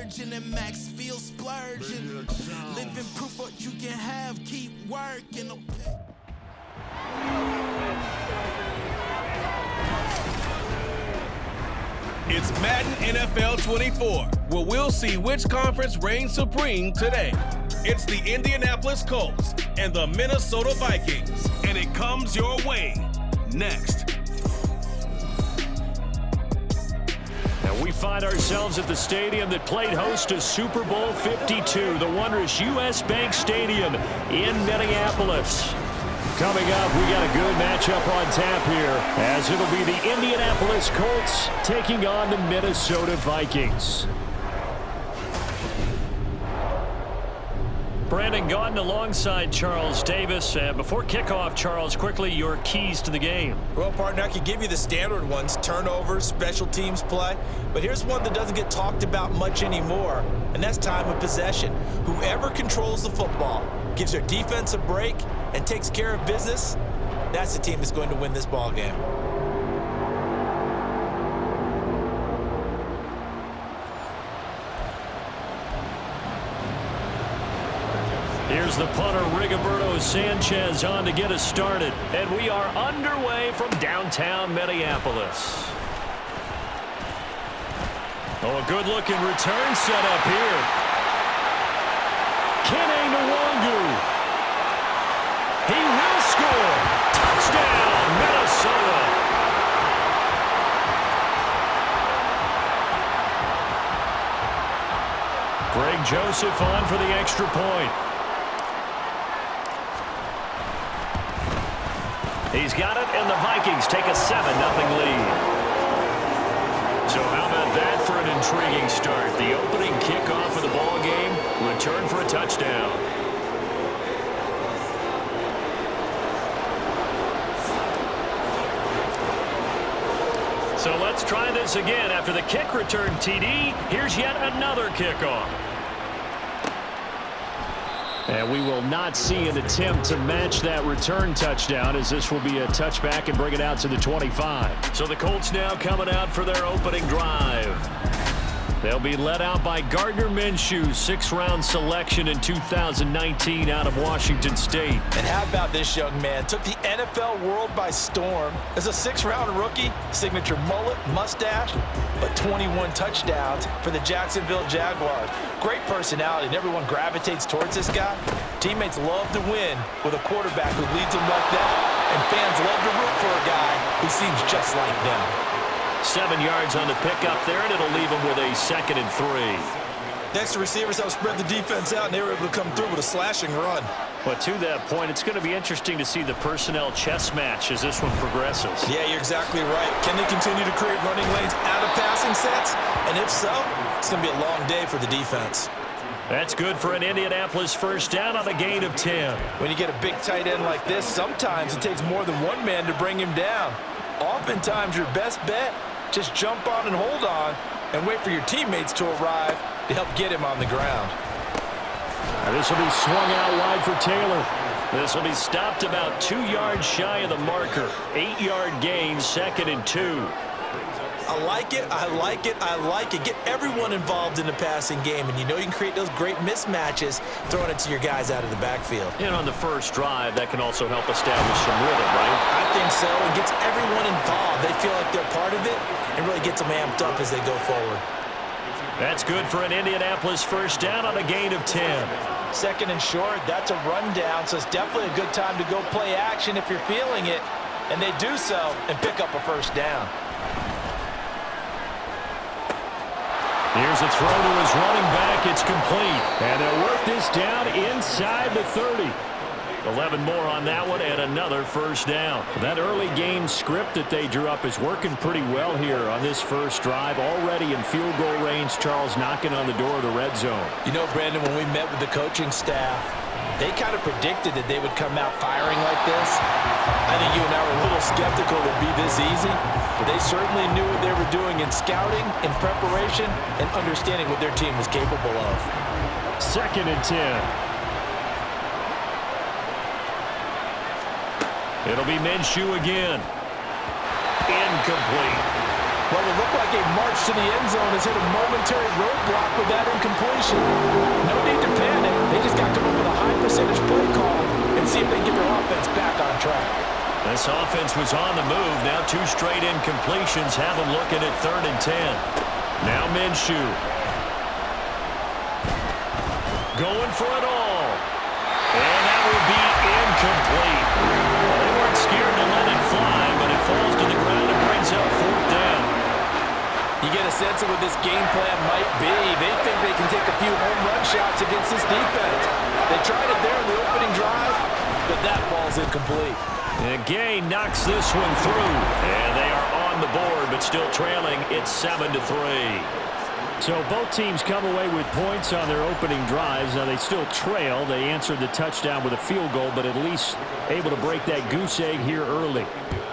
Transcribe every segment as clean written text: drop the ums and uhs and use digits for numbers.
virgin and Max feel splurging. Living proof what you can have, keep working. It's Madden NFL 24, where we'll see which conference reigns supreme today. It's the Indianapolis Colts and the Minnesota Vikings, and it comes your way next. And we find ourselves at the stadium that played host to Super Bowl 52, the wondrous U.S. Bank Stadium in Minneapolis. Coming up, we got a good matchup on tap here, as it'll be the Indianapolis Colts taking on the Minnesota Vikings. Brandon Gaudin alongside Charles Davis. Before kickoff, Charles, quickly your keys to the game. Well, partner, I could give you the standard ones, turnovers, special teams play. But here's one that doesn't get talked about much anymore, and that's time of possession. Whoever controls the football, gives their defense a break, and takes care of business, that's the team that's going to win this ball game. Here's the punter, Rigoberto Sanchez, on to get us started. And we are underway from downtown Minneapolis. Oh, a good-looking return set up here. Kene Nwangu. He will score. Touchdown, Minnesota. Greg Joseph on for the extra point. He's got it, and the Vikings take a 7-0 lead. So how about that for an intriguing start? The opening kickoff of the ball game, return for a touchdown. So let's try this again. After the kick return TD, here's yet another kickoff. And we will not see an attempt to match that return touchdown, as this will be a touchback and bring it out to the 25. So the Colts now coming out for their opening drive. They'll be led out by Gardner Minshew, 6th-round selection in 2019 out of Washington State. And how about this young man? Took the NFL world by storm. As a 6th-round rookie, signature mullet, mustache, but 21 touchdowns for the Jacksonville Jaguars. Great personality, and everyone gravitates towards this guy. Teammates love to win with a quarterback who leads them like that, and fans love to root for a guy who seems just like them. 7 yards on the pickup there, and it'll leave them with a 2nd and 3. Next, the receivers help spread the defense out, and they were able to come through with a slashing run. But to that point, it's going to be interesting to see the personnel chess match as this one progresses. Yeah, you're exactly right. Can they continue to create running lanes out of passing sets? And if so, it's going to be a long day for the defense. That's good for an Indianapolis first down on a gain of 10. When you get a big tight end like this, sometimes it takes more than one man to bring him down. Oftentimes, your best bet, just jump on and hold on and wait for your teammates to arrive to help get him on the ground. Now this will be swung out wide for Taylor. This will be stopped about 2 yards shy of the marker. 8-yard gain, 2nd and 2. I like it, I like it, I like it. Get everyone involved in the passing game, and you know you can create those great mismatches throwing it to your guys out of the backfield. And on the first drive, that can also help establish some rhythm, right? I think so. It gets everyone involved. They feel like they're part of it and really gets them amped up as they go forward. That's good for an Indianapolis first down on a gain of 10. 2nd and short, that's a rundown, so it's definitely a good time to go play action if you're feeling it. And they do so and pick up a first down. Here's a throw to his running back. It's complete. And they'll work this down inside the 30. 11 more on that one and another first down. That early game script that they drew up is working pretty well here on this first drive. Already in field goal range, Charles knocking on the door of the red zone. You know, Brandon, when we met with the coaching staff, they kind of predicted that they would come out firing like this. I think you and I were a little skeptical it would be this easy, but they certainly knew what they were doing in scouting, in preparation, and understanding what their team was capable of. 2nd and 10. It'll be Minshew again. Incomplete. What would look like a march to the end zone has hit a momentary roadblock with that incompletion. No need to panic. They just got to come up with a high percentage play call and see if they can get their offense back on track. This offense was on the move. Now 2 straight incompletions have them looking at 3rd and 10. Now Minshew. Going for it all. And that will be incomplete. Well, they weren't scared to let it fly, but it falls to the ground and brings up 4th down. You get a sense of what this game plan might be. They think they can take a few home run shots against this defense. They tried it there in the opening drive, but that ball's incomplete. And Gay knocks this one through, and they are on the board, but still trailing. It's 7-3. So both teams come away with points on their opening drives. Now they still trail. They answered the touchdown with a field goal, but at least able to break that goose egg here early.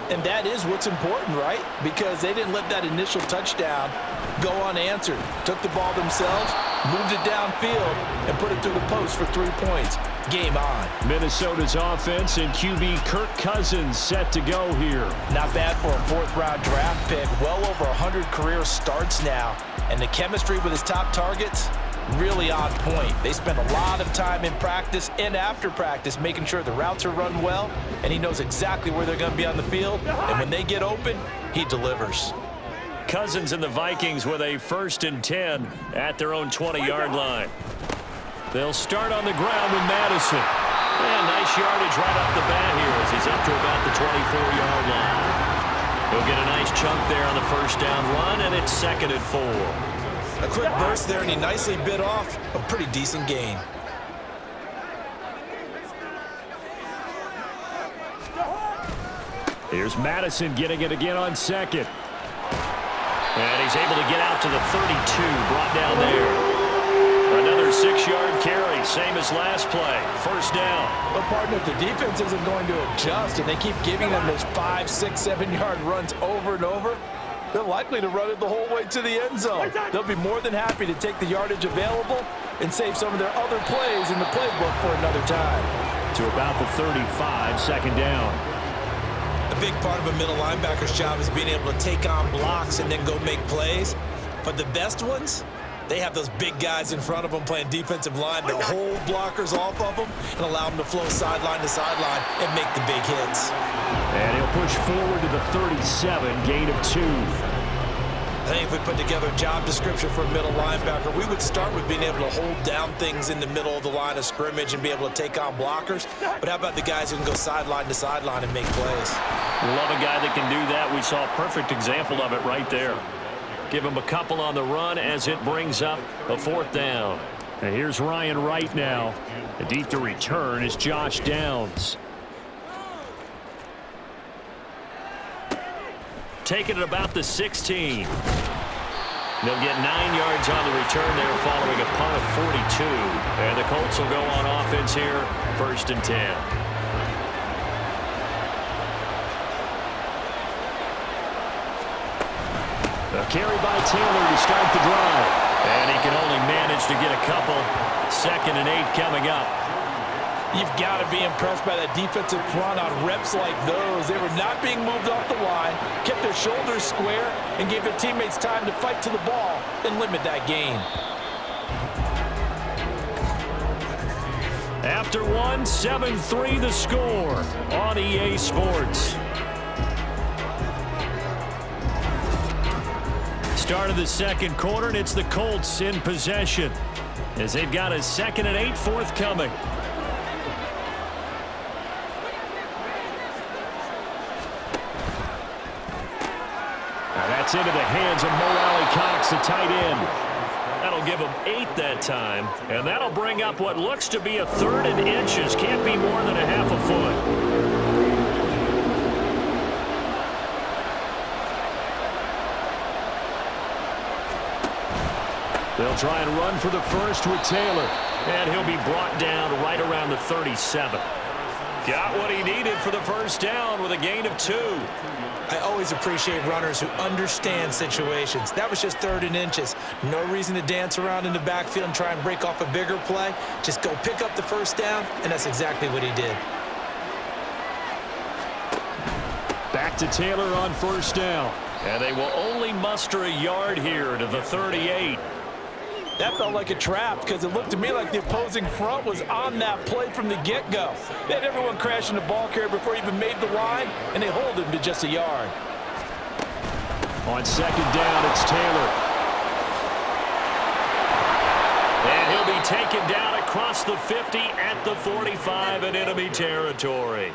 And that is what's important, right? Because they didn't let that initial touchdown go unanswered. Took the ball themselves, moved it downfield, and put it through the post for 3 points. Game on. Minnesota's offense and QB Kirk Cousins set to go here. Not bad for a 4th-round draft pick. Well over 100 career starts now. And the chemistry with his top targets, really on point. They spend a lot of time in practice and after practice making sure the routes are run well, and he knows exactly where they're going to be on the field. And when they get open, he delivers. Cousins and the Vikings with a 1st and 10 at their own 20-yard line. They'll start on the ground with Madison. And nice yardage right off the bat here as he's up to about the 24-yard line. He'll get a nice chunk there on the 1st down run, and it's 2nd and 4. A quick burst there, and he nicely bit off a pretty decent gain. Here's Madison getting it again on 2nd. And he's able to get out to the 32, brought down there. Another 6-yard carry, same as last play. 1st down. But partner, if the defense isn't going to adjust and they keep giving them those 5, 6, 7-yard runs over and over, they're likely to run it the whole way to the end zone. They'll be more than happy to take the yardage available and save some of their other plays in the playbook for another time. To about the 35, 2nd down. A big part of a middle linebacker's job is being able to take on blocks and then go make plays. But the best ones, they have those big guys in front of them playing defensive line to hold blockers off of them and allow them to flow sideline to sideline and make the big hits. And he'll push forward to the 37, gain of 2. I think if we put together a job description for a middle linebacker, we would start with being able to hold down things in the middle of the line of scrimmage and be able to take on blockers. But how about the guys who can go sideline to sideline and make plays? Love a guy that can do that. We saw a perfect example of it right there. Give him a couple on the run as it brings up a 4th down. And here's Ryan Wright now. And deep to return is Josh Downs. Taking it about the 16. They'll get 9 yards on the return there following a punt of 42. And the Colts will go on offense here, 1st and 10. A carry by Taylor to start the drive. And he can only manage to get a couple. 2nd and 8 coming up. You've got to be impressed by that defensive front on reps like those. They were not being moved off the line, kept their shoulders square, and gave their teammates time to fight to the ball and limit that gain. After one, 7-3 the score on EA Sports. Start of the 2nd quarter, and it's the Colts in possession as they've got a 2nd and 8 forthcoming. That's into the hands of Mo Alley-Cox, the tight end. That'll give him 8 that time, and that'll bring up what looks to be a 3rd and inches. Can't be more than a half a foot. They'll try and run for the 1st with Taylor, and he'll be brought down right around the 37. Got what he needed for the 1st down with a gain of 2. I always appreciate runners who understand situations. That was just 3rd and inches. No reason to dance around in the backfield and try and break off a bigger play. Just go pick up the 1st down, and that's exactly what he did. Back to Taylor on 1st down. And they will only muster a yard here to the 38. That felt like a trap because it looked to me like the opposing front was on that play from the get-go. They had everyone crashing the ball carrier before he even made the line, and they hold him to just a yard. On second down, it's Taylor. And he'll be taken down across the 50 at the 45 in enemy territory.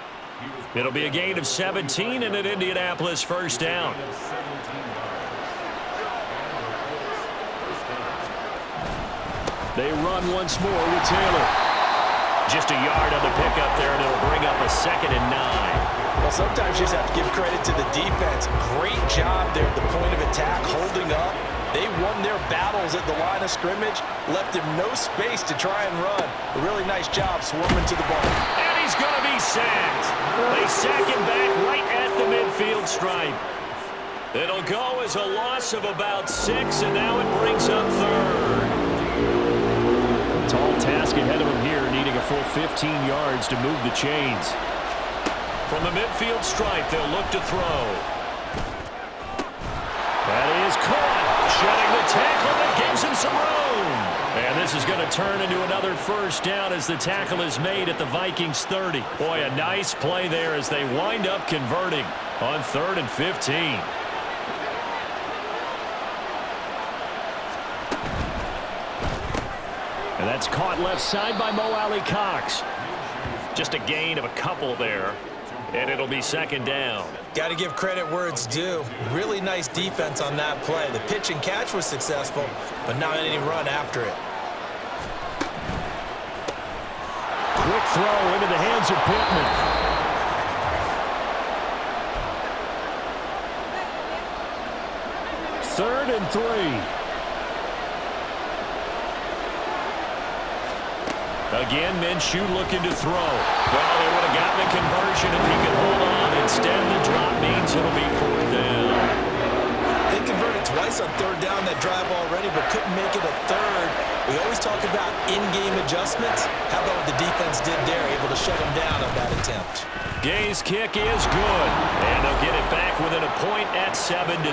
It'll be a gain of 17 and an Indianapolis first down. They run once more with Taylor. Just a yard on the pickup there, and it'll bring up a 2nd and 9. Well, sometimes you just have to give credit to the defense. Great job there at the point of attack, holding up. They won their battles at the line of scrimmage, left him no space to try and run. A really nice job swarming to the ball. And he's going to be sacked. They sack him back right at the midfield stripe. It'll go as a loss of about 6, and now it brings up 3rd. Tall task ahead of him here, needing a full 15 yards to move the chains. From the midfield stripe, they'll look to throw. That is caught. Shedding the tackle that gives him some room. And this is going to turn into another first down as the tackle is made at the Vikings 30. Boy, a nice play there as they wind up converting on 3rd and 15. And that's caught left side by Mo Alley-Cox. Just a gain of a couple there. And it'll be 2nd down. Got to give credit where it's due. Really nice defense on that play. The pitch and catch was successful, but not any run after it. Quick throw into the hands of Pittman. Third and 3. Again, Minshew looking to throw. Well, they would have gotten the conversion if he could hold on. Instead, the drop means it'll be 4th down. They converted twice on 3rd down that drive already, but couldn't make it a 3rd. We always talk about in-game adjustments. How about what the defense did there, able to shut them down on that attempt? Gay's kick is good, and they'll get it back within a point at 7-6.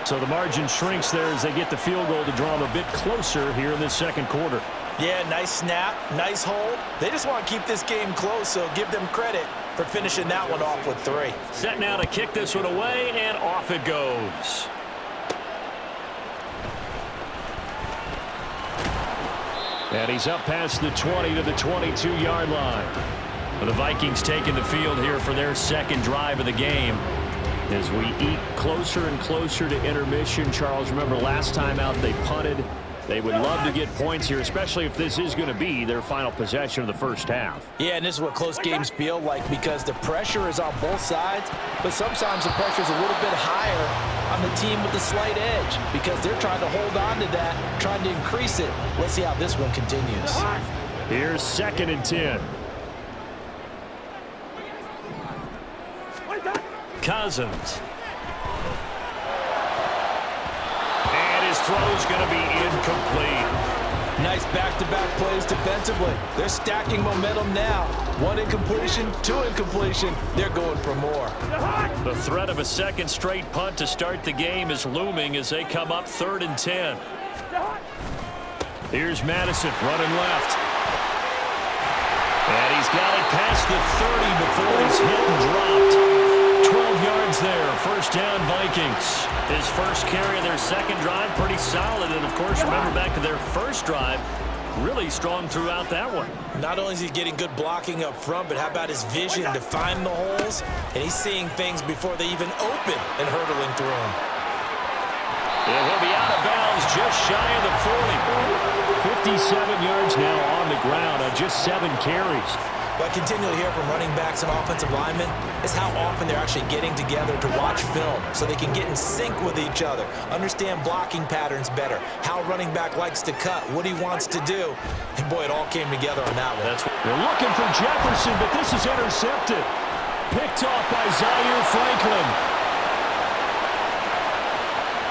So the margin shrinks there as they get the field goal to draw them a bit closer here in this second quarter. Yeah, nice snap, nice hold. They just want to keep this game close, so give them credit for finishing that one off with 3. Set now to kick this one away, and off it goes. And he's up past the 20 to the 22-yard line. The Vikings taking the field here for their second drive of the game. As we eat closer and closer to intermission, Charles, remember last time out they punted. They would love to get points here, especially if this is going to be their final possession of the first half. Yeah, and this is what close games feel like because the pressure is on both sides, but sometimes the pressure is a little bit higher on the team with the slight edge because they're trying to hold on to that, trying to increase it. Let's see how this one continues. Here's 2nd and 10. Cousins. His throw's going to be incomplete. Nice back-to-back plays defensively. They're stacking momentum now. 1 incompletion, 2 incompletion. They're going for more. The threat of a second straight punt to start the game is looming as they come up 3rd and 10. Here's Madison running left. And he's got it past the 30 before he's hit and dropped. 12 yards there, first down Vikings. His first carry of their second drive, pretty solid. And, of course, remember back to their first drive, really strong throughout that one. Not only is he getting good blocking up front, but how about his vision to find the holes? And he's seeing things before they even open and hurdling through them. And he'll be out of bounds just shy of the 40. 57 yards now on the ground on just 7 carries. What I continually hear from running backs and offensive linemen is how often they're actually getting together to watch film so they can get in sync with each other, understand blocking patterns better, how a running back likes to cut, what he wants to do. And, boy, it all came together on that one. They're looking for Jefferson, but this is intercepted. Picked off by Zaire Franklin.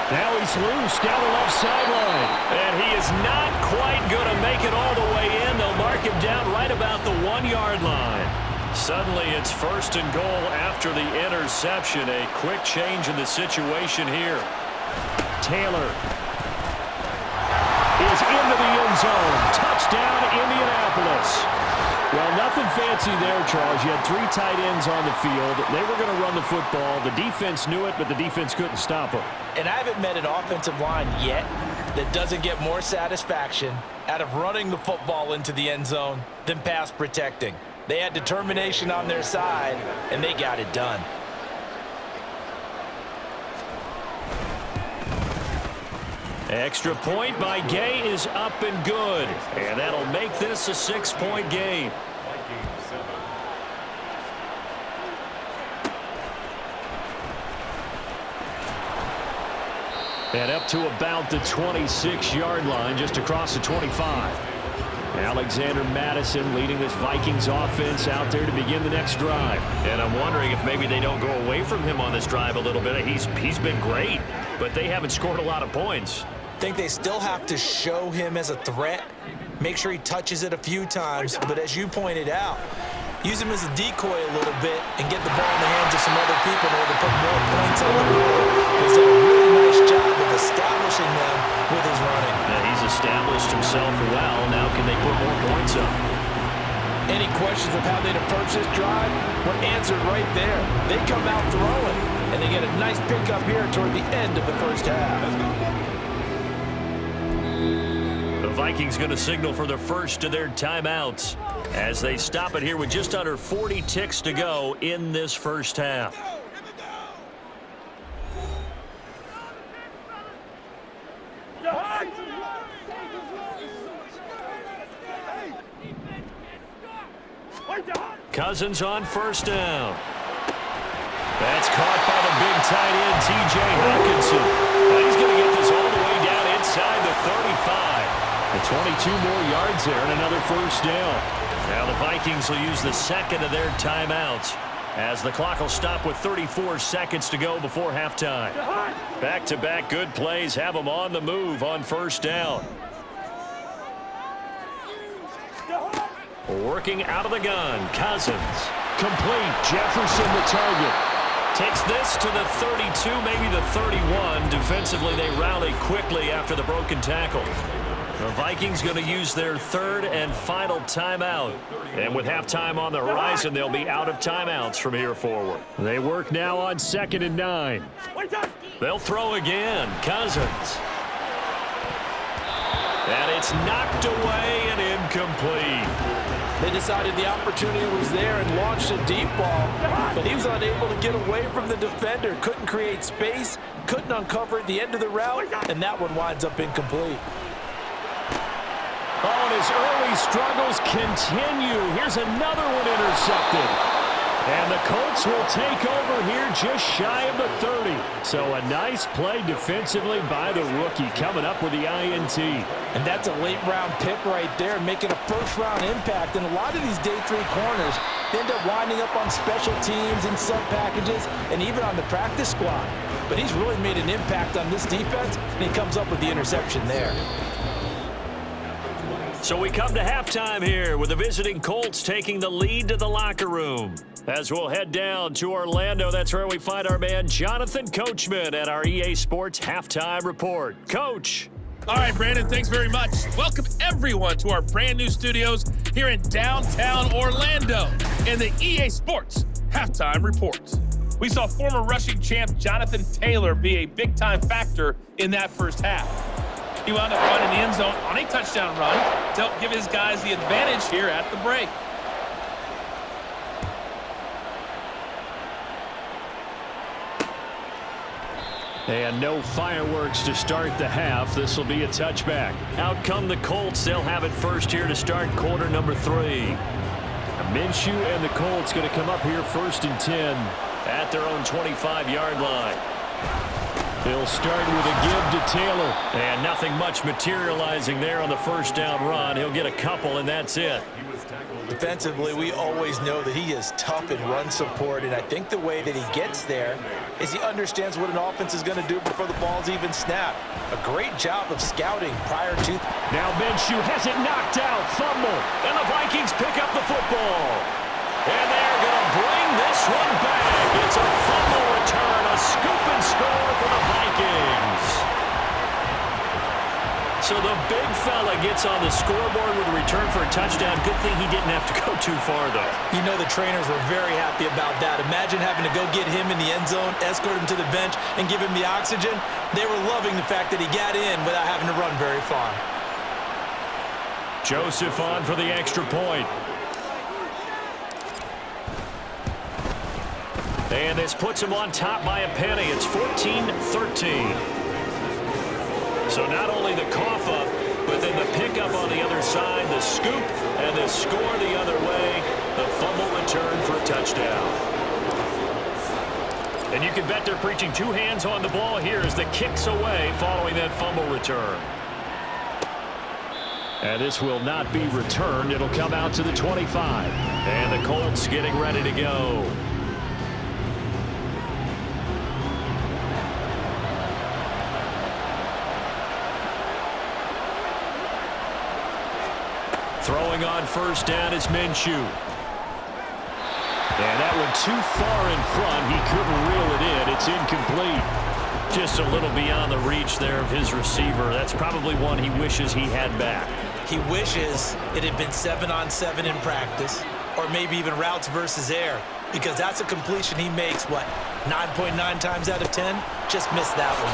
Now he's loose down the left sideline. And he is not quite going to make it all the way in. They'll mark him down right about the 1-yard line. Suddenly it's 1st and goal after the interception. A quick change in the situation here. Taylor is into the end zone. Touchdown, Indianapolis. Well, nothing fancy there, Charles. You had 3 tight ends on the field. They were going to run the football. The defense knew it, but the defense couldn't stop them. And I haven't met an offensive line yet that doesn't get more satisfaction out of running the football into the end zone than pass protecting. They had determination on their side, and they got it done. Extra point by Gay is up and good. And that'll make this a 6-point game. And up to about the 26-yard line, just across the 25. Alexander Madison leading this Vikings offense out there to begin the next drive. And I'm wondering if maybe they don't go away from him on this drive a little bit. He's been great, but they haven't scored a lot of points. I think they still have to show him as a threat, make sure he touches it a few times, but as you pointed out, use him as a decoy a little bit and get the ball in the hands of some other people in order to put more points on the board. He's done a really nice job of establishing them with his running. Yeah, he's established himself well. Now can they put more points up? Any questions of how they'd approach this drive were answered right there. They come out throwing, and they get a nice pickup here toward the end of the first half. The Vikings going to signal for the first of their timeouts as they stop it here with just under 40 ticks to go in this first half. Cousins on first down. That's caught by the big tight end, T.J. Hawkinson. He's going to get this all the way down inside the 35. And 22 more yards there and another first down. Now the Vikings will use the second of their timeouts as the clock will stop with 34 seconds to go before halftime. Back-to-back good plays have them on the move on first down. Working out of the gun, Cousins. Complete, Jefferson the target. Takes this to the 32, maybe the 31. Defensively, they rally quickly after the broken tackle. The Vikings going to use their third and final timeout. And with halftime on the horizon, they'll be out of timeouts from here forward. They work now on 2nd and 9. They'll throw again, Cousins. And it's knocked away and incomplete. They decided the opportunity was there and launched a deep ball, but he was unable to get away from the defender, couldn't create space, couldn't uncover at the end of the route, and that one winds up incomplete. Oh, and his early struggles continue. Here's another one intercepted. And the Colts will take over here just shy of the 30. So a nice play defensively by the rookie coming up with the INT. And that's a late-round pick right there, making a first-round impact. And a lot of these day 3 corners end up winding up on special teams and sub-packages and even on the practice squad. But he's really made an impact on this defense, and he comes up with the interception there. So we come to halftime here with the visiting Colts taking the lead to the locker room. As we'll head down to Orlando, that's where we find our man Jonathan Coachman at our EA Sports Halftime Report. Coach. All right, Brandon, thanks very much. Welcome, everyone, to our brand new studios here in downtown Orlando in the EA Sports Halftime Report. We saw former rushing champ Jonathan Taylor be a big-time factor in that first half. He wound up finding the end zone on a touchdown run to help give his guys the advantage here at the break. And no fireworks to start the half. This will be a touchback. Out come the Colts. They'll have it first here to start quarter number 3. Minshew and the Colts going to come up here 1st and 10 at their own 25-yard line. They'll start with a give to Taylor. And nothing much materializing there on the first down run. He'll get a couple, and that's it. Defensively, we always know that he is tough in run support, and I think the way that he gets there is he understands what an offense is going to do before the ball's even snapped. A great job of scouting prior to. Now Minshew has it knocked out, fumble, and the Vikings pick up the football. And they're going to bring this one back. It's a fumble return, a scoop and score for the Vikings. So the big fella gets on the scoreboard with a return for a touchdown. Good thing he didn't have to go too far, though. You know the trainers were very happy about that. Imagine having to go get him in the end zone, escort him to the bench, and give him the oxygen. They were loving the fact that he got in without having to run very far. Joseph on for the extra point. And this puts him on top by a penny. It's 14-13. So not only the cough up, but then the pickup on the other side, the scoop, and the score the other way, the fumble return for a touchdown. And you can bet they're preaching two hands on the ball here as the kicks away following that fumble return. And this will not be returned. It'll come out to the 25. And the Colts getting ready to go. Throwing on first down is Minshew. And that one too far in front. He couldn't reel it in. It's incomplete. Just a little beyond the reach there of his receiver. That's probably one he wishes he had back. He wishes it had been 7-on-7 in practice, or maybe even routes versus air, because that's a completion he makes, what, 9.9 times out of 10? Just missed that one.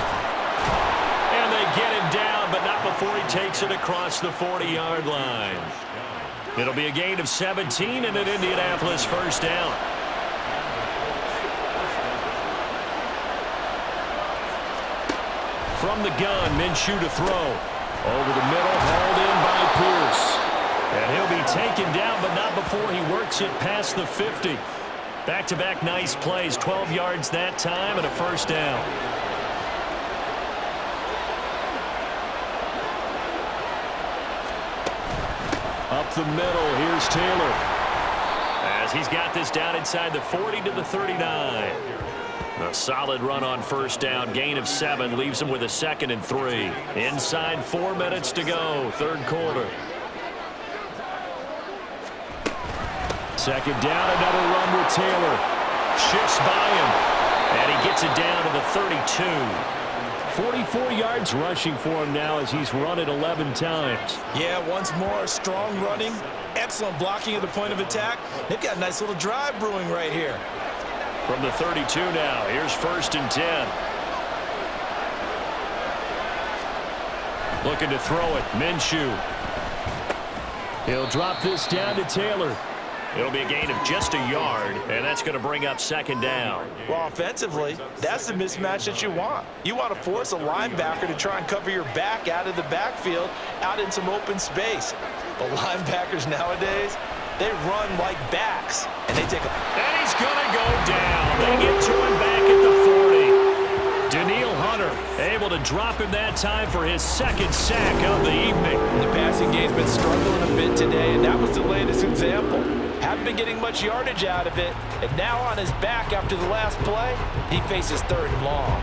And they get him down, but not before he takes it across the 40-yard line. It'll be a gain of 17 and an Indianapolis first down. From the gun, Minshew to throw. Over the middle, hauled in by Pierce. And he'll be taken down, but not before he works it past the 50. Back-to-back nice plays, 12 yards that time and a first down. Up the middle, here's Taylor. As he's got this down inside the 40 to the 39. A solid run on first down. Gain of 7 leaves him with a 2nd and 3. Inside 4 minutes to go, third quarter. Second down, another run with Taylor. Shifts by him. And he gets it down to the 32. 44 yards rushing for him now as he's run it 11 times. Yeah, once more, strong running. Excellent blocking at the point of attack. They've got a nice little drive brewing right here. From the 32 now, here's 1st and 10. Looking to throw it, Minshew. He'll drop this down to Taylor. It'll be a gain of just a yard, and that's going to bring up 2nd down. Well, offensively, that's the mismatch that you want. You want to force a linebacker to try and cover your back out of the backfield, out in some open space. But linebackers nowadays, they run like backs, and they take a... And he's going to go down. They get to him back at the 40. Daniil Hunter able to drop him that time for his 2nd sack of the evening. The passing game's been struggling a bit today, and that was the latest example. Haven't been getting much yardage out of it, and now on his back after the last play, he faces 3rd and long.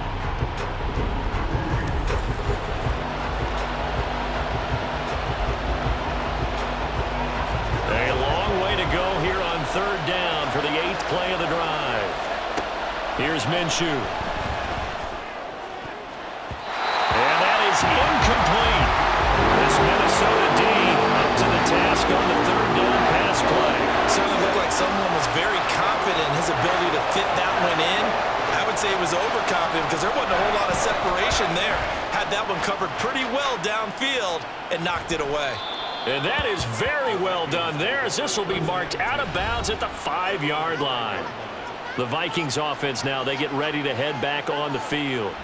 A long way to go here on 3rd down for the 8th play of the drive. Here's Minshew. And that is incomplete. This Minnesota D up to the task on the 3rd down pass play. Certainly looked like someone was very confident in his ability to fit that one in. I would say he was overconfident because there wasn't a whole lot of separation there. Had that one covered pretty well downfield and knocked it away. And that is very well done there as this will be marked out of bounds at the 5-yard line. The Vikings offense now, they get ready to head back on the field.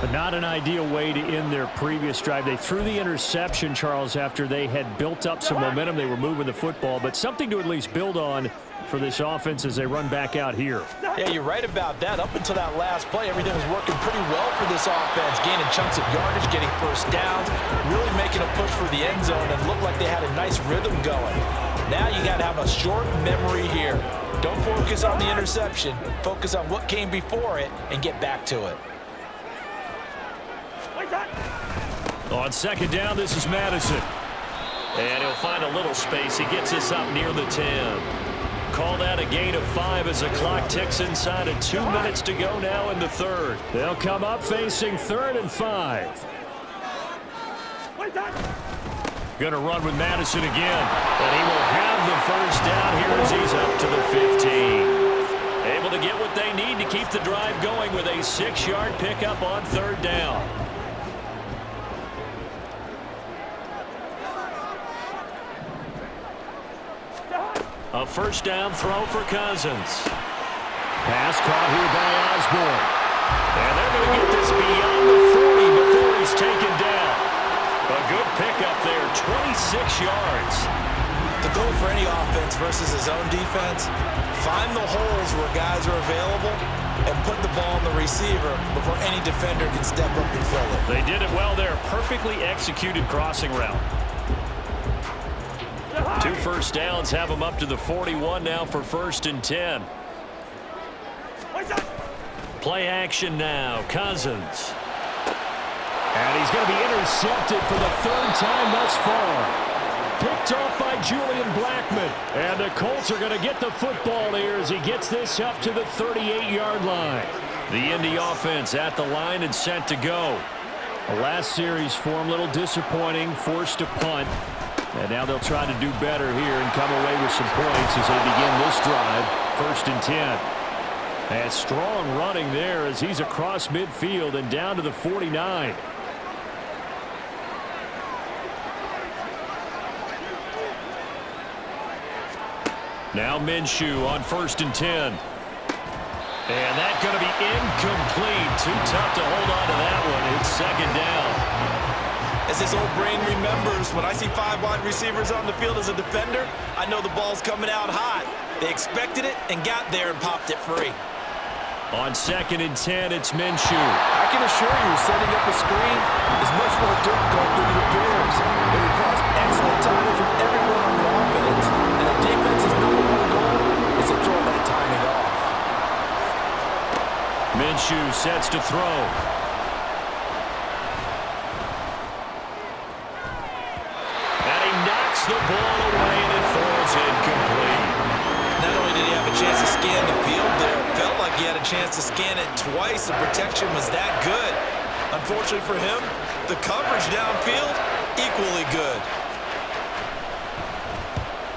But not an ideal way to end their previous drive. They threw the interception, Charles, after they had built up some momentum. They were moving the football, but something to at least build on for this offense as they run back out here. Yeah, you're right about that. Up until that last play, everything was working pretty well for this offense, gaining chunks of yardage, getting first downs, really making a push for the end zone, and looked like they had a nice rhythm going. Now you got to have a short memory here. Don't focus on the interception. Focus on what came before it and get back to it. On 2nd down, this is Madison. And he'll find a little space. He gets us up near the 10. call that a gain of 5 as the clock ticks inside of 2 minutes to go now in the third. They'll come up facing 3rd and 5. Going to run with Madison again, and he will have the first down here as he's up to the 15. Able to get what they need to keep the drive going with a 6-yard pickup on 3rd down. A first down throw for Cousins. Pass caught here by Osborne. And they're going to get this beyond the 40 before he's taken down. A good pickup there, 26 yards. The goal for any offense versus his own defense, find the holes where guys are available and put the ball on the receiver before any defender can step up and fill it. They did it well there. Perfectly executed crossing route. 2 first downs have him up to the 41 now for 1st and 10. Play action now. Cousins. And he's going to be intercepted for the 3rd time thus far. Picked off by Julian Blackmon. And the Colts are going to get the football here as he gets this up to the 38-yard line. The Indy offense at the line and set to go. The last series for him, a little disappointing, forced to punt. And now they'll try to do better here and come away with some points as they begin this drive. 1st and 10. And strong running there as he's across midfield and down to the 49. Now Minshew on 1st and 10. And that's going to be incomplete. Too tough to hold on to that one. It's 2nd down. As his old brain remembers, when I see 5 wide receivers on the field as a defender, I know the ball's coming out hot. They expected it and got there and popped it free. On 2nd and 10, it's Minshew. I can assure you, setting up a screen is much more difficult than it appears. It requires excellent timing from everyone on the offense, and the defense's #1 goal is to throw that timing off. Minshew sets to throw. And he knocks the ball away, and it falls incomplete. Not only did he have a chance to scan the field there, it felt like he had a chance to scan it twice. The protection was that good. Unfortunately for him, the coverage downfield, equally good.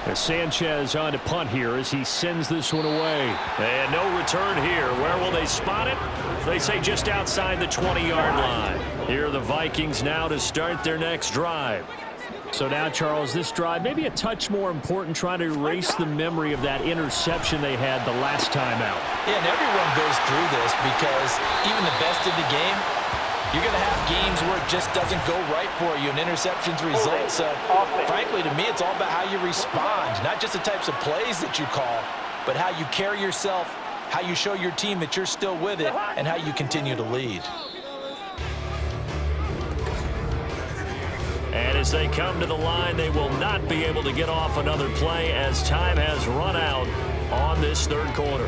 As Sanchez on to punt here as he sends this one away. And no return here. Where will they spot it? They say just outside the 20-yard line. Here are the Vikings now to start their next drive. So now, Charles, this drive maybe a touch more important, trying to erase the memory of that interception they had the last time out. Yeah, and everyone goes through this because even the best of the game, you're going to have games where it just doesn't go right for you, and interceptions result. So, frankly, to me, it's all about how you respond, not just the types of plays that you call, but how you carry yourself, how you show your team that you're still with it, and how you continue to lead. And as they come to the line, they will not be able to get off another play as time has run out on this 3rd quarter.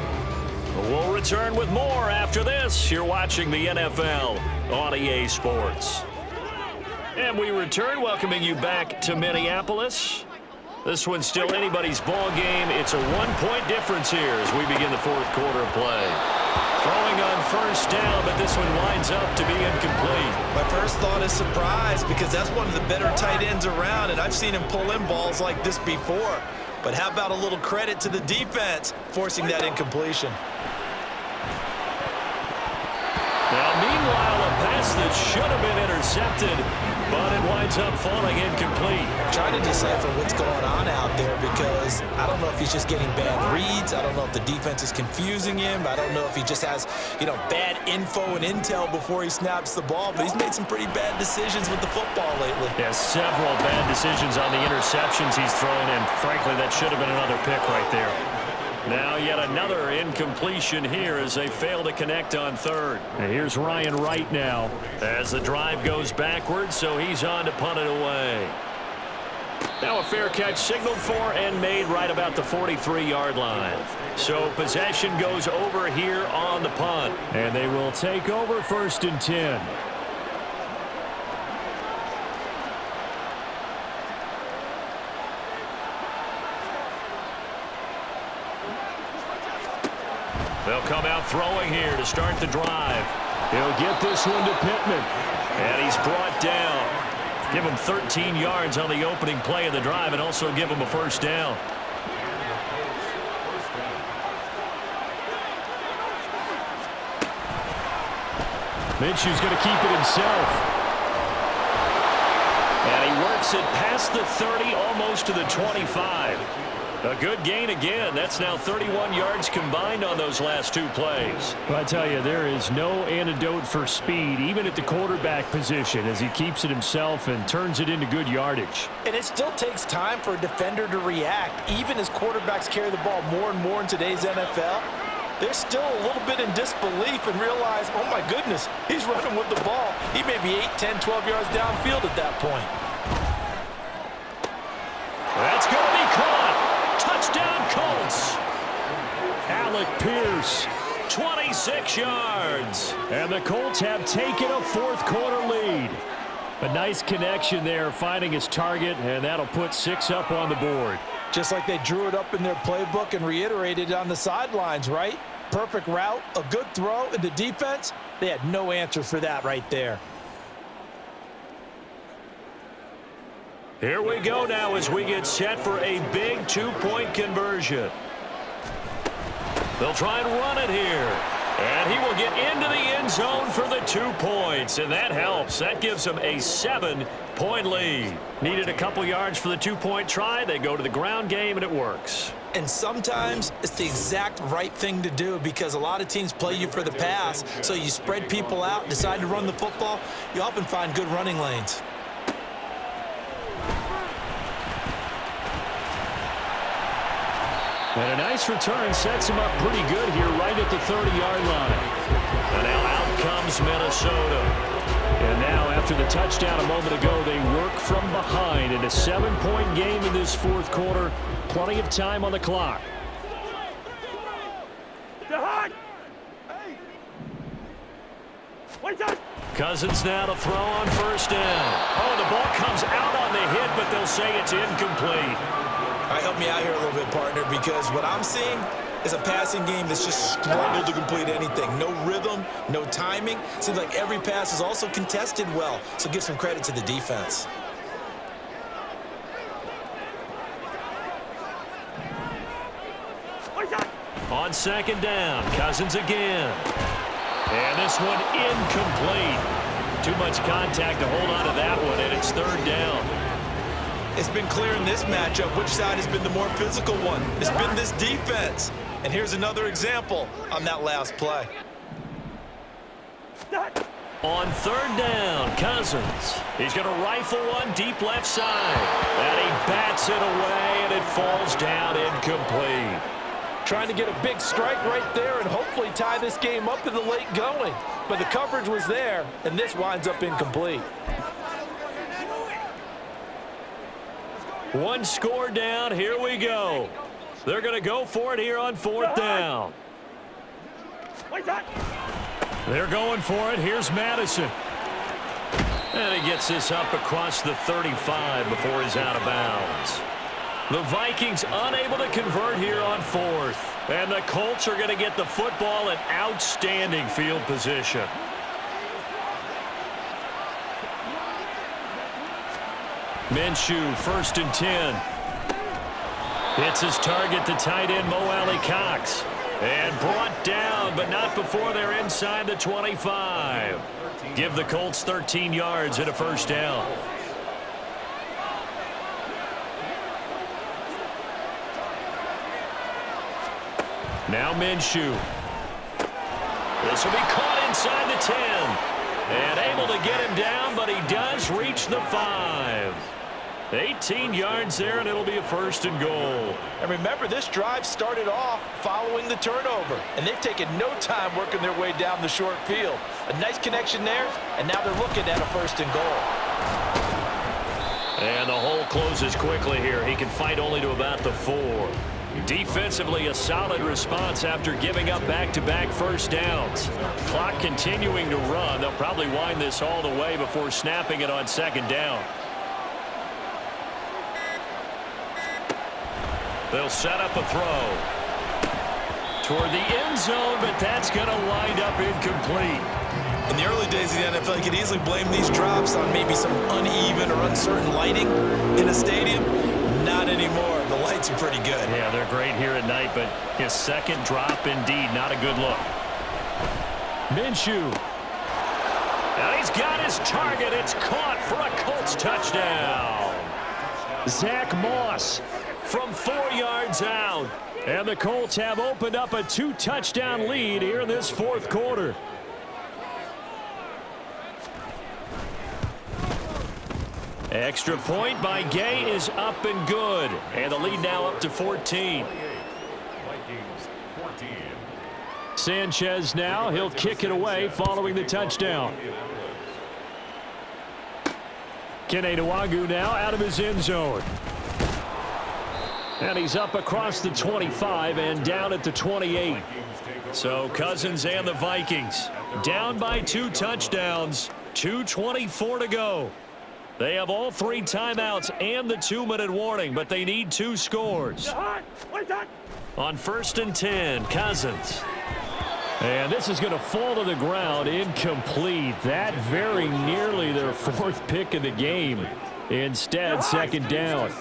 We'll return with more after this. You're watching the NFL on EA Sports. And we return, welcoming you back to Minneapolis. This one's still anybody's ball game. It's a 1-point difference here as we begin the 4th quarter of play. Throwing on 1st down, but this one winds up to be incomplete. My first thought is surprise because that's one of the better tight ends around, and I've seen him pull in balls like this before. But how about a little credit to the defense forcing that incompletion? Now, meanwhile, a pass that should have been intercepted, but it winds up falling incomplete. I'm trying to decipher what's going on out there because I don't know if he's just getting bad reads. I don't know if the defense is confusing him. I don't know if he just has, bad info and intel before he snaps the ball. But he's made some pretty bad decisions with the football lately. Yeah, several bad decisions on the interceptions he's thrown, and frankly, that should have been another pick right there. Now yet another incompletion here as they fail to connect on 3rd. And here's Ryan Wright now as the drive goes backwards, so he's on to punt it away. Now a fair catch signaled for and made right about the 43-yard line. So possession goes over here on the punt. And they will take over 1st and 10. They'll come out throwing here to start the drive. He'll get this one to Pittman. And he's brought down. Give him 13 yards on the opening play of the drive and also give him a first down. Minshew's going to keep it himself. And he works it past the 30, almost to the 25. A good gain again. That's now 31 yards combined on those last two plays. Well, I tell you, there is no antidote for speed, even at the quarterback position, as he keeps it himself and turns it into good yardage. And it still takes time for a defender to react. Even as quarterbacks carry the ball more and more in today's NFL, they're still a little bit in disbelief and realize, oh my goodness, he's running with the ball. He may be 8, 10, 12 yards downfield at that point. That's going to be caught. Touchdown, Colts. Alec Pierce, 26 yards. and the Colts have taken a fourth-quarter lead. A nice connection there, finding his target, and that'll put 6 up on the board. Just like they drew it up in their playbook and reiterated it on the sidelines, right? Perfect route, a good throw, and the defense, they had no answer for that right there. Here we go now as we get set for a big two-point conversion. They'll try and run it here. And he will get into the end zone for the 2 points. And that helps. That gives them a 7-point lead. Needed a couple yards for the 2-point try. They go to the ground game, and it works. And sometimes it's the exact right thing to do because a lot of teams play you for the pass. So you spread people out, decide to run the football. You often find good running lanes. And a nice return sets him up pretty good here right at the 30-yard line. And now out comes Minnesota. And now after the touchdown a moment ago, they work from behind in a 7-point game in this fourth quarter. Plenty of time on the clock. Cousins now to throw on first down. Oh, the ball comes out on the hit, but they'll say it's incomplete. All right, help me out here a little bit, partner, because what I'm seeing is a passing game that's just struggled to complete anything. No rhythm, no timing. Seems like every pass is also contested well, so give some credit to the defense. On second down, Cousins again. And this one incomplete. Too much contact to hold on to that one, and it's third down. It's been clear in this matchup which side has been the more physical one. It's been this defense. And here's another example on that last play. On third down, Cousins. He's going to rifle one deep left side. And he bats it away, and it falls down incomplete. Trying to get a big strike right there and hopefully tie this game up in the late going. But the coverage was there, and this winds up incomplete. One score down. Here we go. They're going to go for it here on fourth down. They're going for it. Here's Madison. And he gets this up across the 35 before he's out of bounds. The Vikings unable to convert here on fourth. And the Colts are going to get the football in outstanding field position. Minshew, 1st and 10. Hits his target, the tight end, Mo Alley-Cox. And brought down, but not before they're inside the 25. Give the Colts 13 yards and a first down. Now Minshew. This will be caught inside the 10. And able to get him down, but he does reach the 5. 18 yards there, and it'll be a 1st and goal. And remember, this drive started off following the turnover. And they've taken no time working their way down the short field. A nice connection there, and now they're looking at a 1st and goal. And the hole closes quickly here. He can fight only to about the 4. Defensively, a solid response after giving up back-to-back first downs. Clock continuing to run. They'll probably wind this all the way before snapping it on second down. They'll set up a throw. toward the end zone, but that's going to wind up incomplete. In the early days of the NFL, you could easily blame these drops on maybe some uneven or uncertain lighting in a stadium. Not anymore. The lights are pretty good. Yeah, they're great here at night, but his second drop, indeed, not a good look. Minshew. And he's got his target. It's caught for a Colts touchdown. Zach Moss from 4 yards out. And the Colts have opened up a 2-touchdown lead here in this fourth quarter. Extra point by Gay is up and good. And the lead now up to 14. Sanchez now. He'll kick it away following the touchdown. Kene Nwangu now out of his end zone. And he's up across the 25 and down at the 28. So Cousins and the Vikings down by 2 touchdowns. 2:24 to go. They have all 3 timeouts and the 2-minute warning, but they need 2 scores. On 1st and 10, Cousins. And this is going to fall to the ground, incomplete. That very nearly their 4th pick of the game. Instead, second down.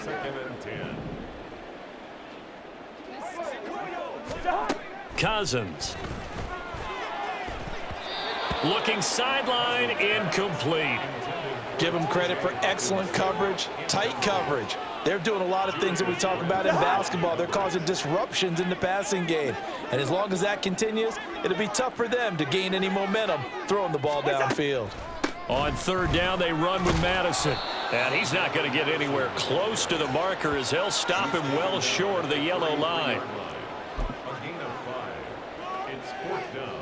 Cousins. Looking sideline, incomplete. Give them credit for excellent coverage, tight coverage. They're doing a lot of things that we talk about in basketball. They're causing disruptions in the passing game. And as long as that continues, it'll be tough for them to gain any momentum throwing the ball downfield. On 3rd down, they run with Madison. And he's not going to get anywhere close to the marker as they'll stop him well short of the yellow line. A gain of 5. It's 4th down.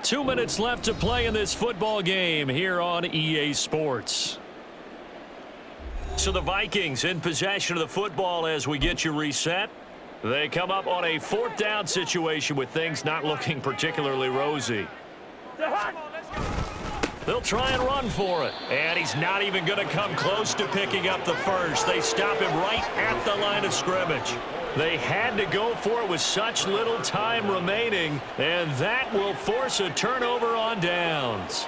2 minutes left to play in this football game here on EA Sports. So the Vikings in possession of the football as we get you reset. They come up on a 4th down situation with things not looking particularly rosy. They'll try and run for it. And he's not even going to come close to picking up the first. They stop him right at the line of scrimmage. They had to go for it with such little time remaining, and that will force a turnover on downs.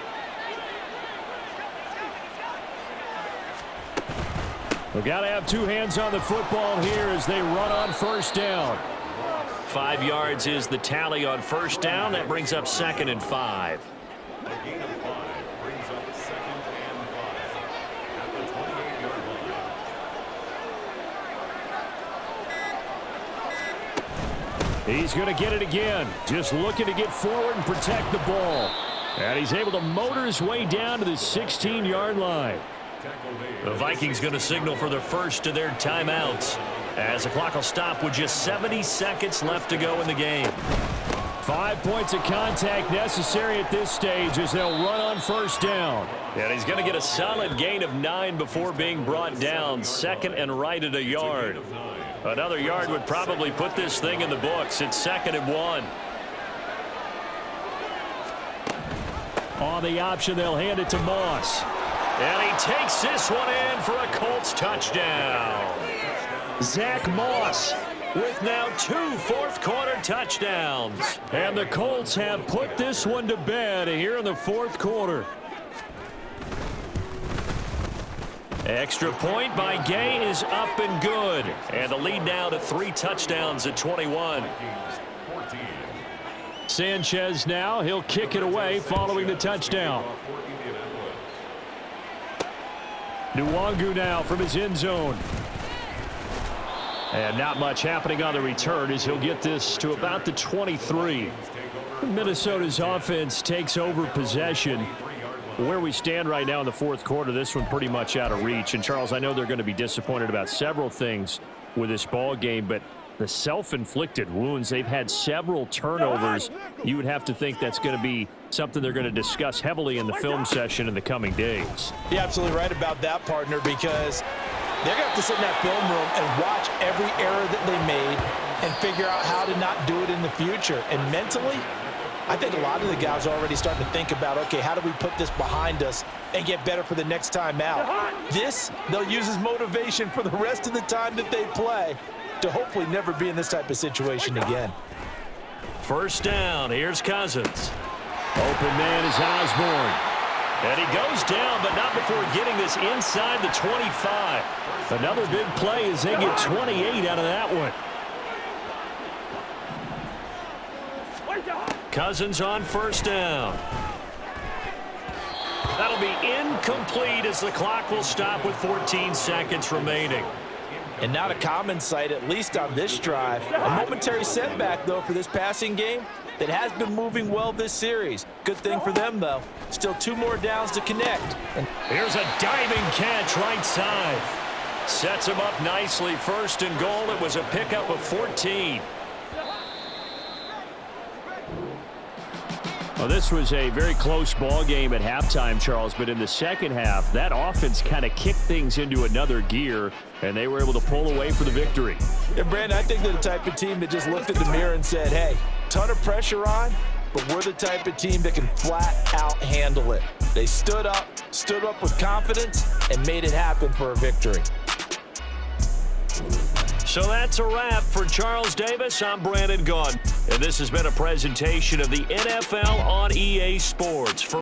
We've got to have 2 hands on the football here as they run on 1st down. 5 yards is the tally on 1st down. That brings up 2nd and 5. A gain of 5 brings up 2nd and 5 at the 28-yard line. He's going to get it again. Just looking to get forward and protect the ball. And he's able to motor his way down to the 16-yard line. The Vikings going to signal for the first of their timeouts as the clock will stop with just 70 seconds left to go in the game. 5 points of contact necessary at this stage as they'll run on 1st down. And he's going to get a solid gain of 9 before being brought down. 2nd and right at a yard. Another yard would probably put this thing in the books. It's 2nd and 1. On the option, they'll hand it to Moss. And he takes this one in for a Colts touchdown. Zach Moss with now 2 fourth-quarter touchdowns. And the Colts have put this one to bed here in the 4th quarter. Extra point by Gay is up and good. And the lead now to 3 touchdowns at 21. Sanchez now. He'll kick it away following the touchdown. Nwangu now from his end zone. And not much happening on the return as he'll get this to about the 23. Minnesota's offense takes over possession. Where we stand right now in the 4th quarter, this one pretty much out of reach. And, Charles, I know they're going to be disappointed about several things with this ball game, but the self-inflicted wounds, they've had several turnovers. You would have to think that's going to be something they're going to discuss heavily in the film session in the coming days. You're absolutely right about that, partner, because they're going to have to sit in that film room and watch every error that they made and figure out how to not do it in the future. And mentally, I think a lot of the guys are already starting to think about, okay, how do we put this behind us and get better for the next time out? This, they'll use as motivation for the rest of the time that they play. to hopefully never be in this type of situation again. First down, here's Cousins. Open man is Osborne. And he goes down, but not before getting this inside the 25. Another big play as they get 28 out of that one. Cousins on first down. That'll be incomplete as the clock will stop with 14 seconds remaining. And not a common sight, at least on this drive. A momentary setback, though, for this passing game that has been moving well this series. Good thing for them, though. Still 2 more downs to connect. Here's a diving catch right side. Sets him up nicely. First and goal. It was a pickup of 14. Well, this was a very close ball game at halftime, Charles, but in the second half, that offense kind of kicked things into another gear, and they were able to pull away for the victory. And, Brandon, I think they're the type of team that just looked at the mirror and said, hey, ton of pressure on, but we're the type of team that can flat out handle it. They stood up with confidence, and made it happen for a victory. So that's a wrap for Charles Davis. I'm Brandon Gaudin, and this has been a presentation of the NFL on EA Sports.